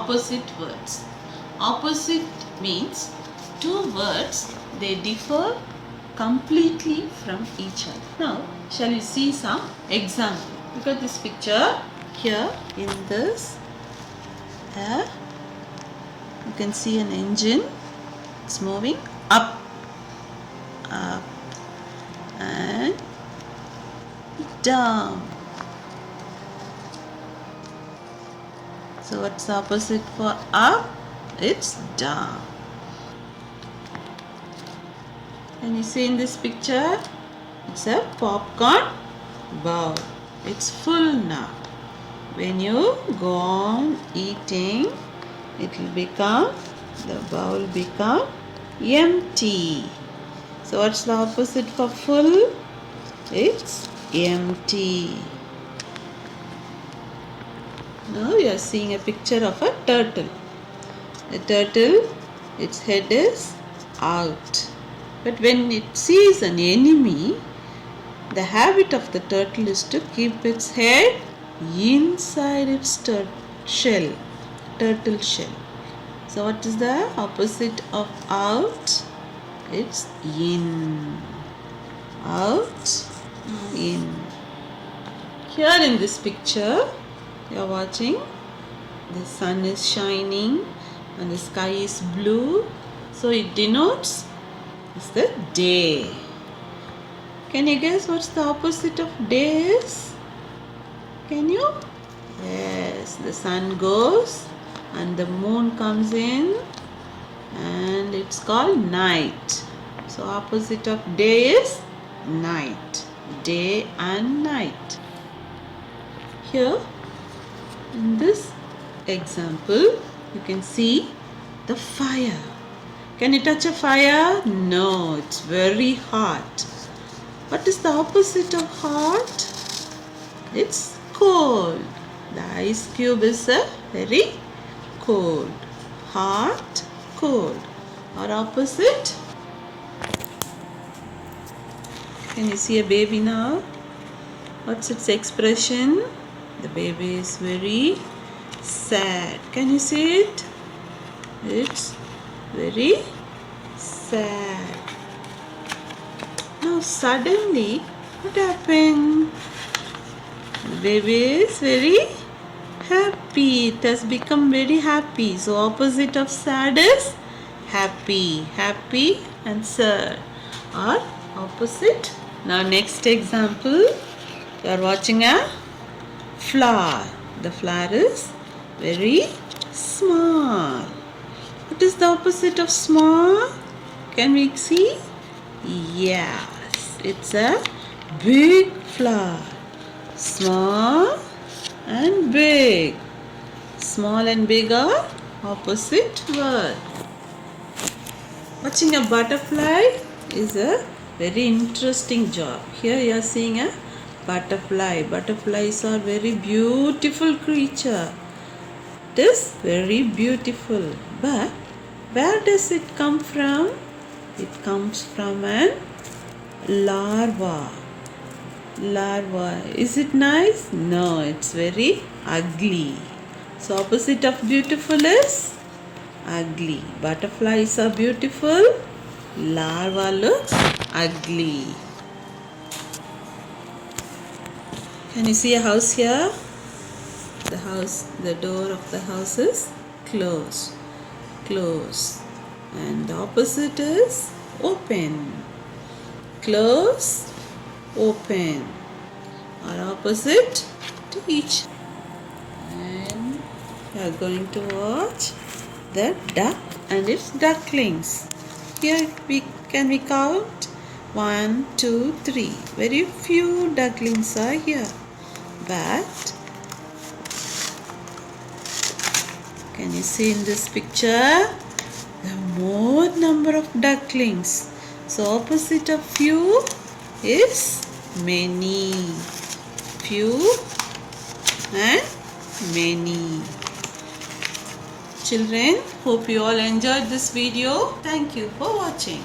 opposite words. Opposite means two words, they differ completely from each other. Now, shall we see some example? Look at this picture. Here in this, you can see an engine. It's moving up, up, and down. So what's the opposite for up? It's down. Can you see in this picture? It's a popcorn bowl. It's full now. When you go on eating, it will become, the bowl become empty. So what's the opposite for full? It's empty. Now you are seeing a picture of a turtle. The turtle, its head is out. But when it sees an enemy, the habit of the turtle is to keep its head inside its shell, turtle shell. So what is the opposite of out? It's in. Out, in. Here in this picture, you are watching, the sun is shining and the sky is blue. So it denotes it's the day. Can you guess what's the opposite of day is? Can you? Yes, the sun goes and the moon comes in and it's called night. So opposite of day is night. Day and night. Here in this example, you can see the fire. Can you touch a fire? No, it's very hot. What is the opposite of hot? It's cold. The ice cube is a very cold. Hot, cold. Or opposite? Can you see a baby now? What's its expression? The baby is very sad. Can you see it? It's very sad. Now suddenly, what happened? The baby is very happy. It has become very happy. So opposite of sad is happy. Happy and sad are opposite. Now next example, you are watching a flower. The flower is very small. What is the opposite of small? Can we see? Yes, it's a big flower. Small and big. Small and big are opposite word. Watching a butterfly is a very interesting job. Here you are seeing a butterfly. Butterflies are very beautiful creature. It is very beautiful. But where does it come from? It comes from an larva. Larva. Is it nice? No, it's very ugly. So opposite of beautiful is ugly. Butterflies are beautiful. Larva looks ugly. Can you see a house here? The door of the house is closed. Close. And the opposite is open. Close, open. Or opposite to each. And we are going to watch the duck and its ducklings. Here can we count? 1, 2, 3. Very few ducklings are here. But can you see in this picture? The more number of ducklings. So opposite of few is many. Few and many. Children, hope you all enjoyed this video. Thank you for watching.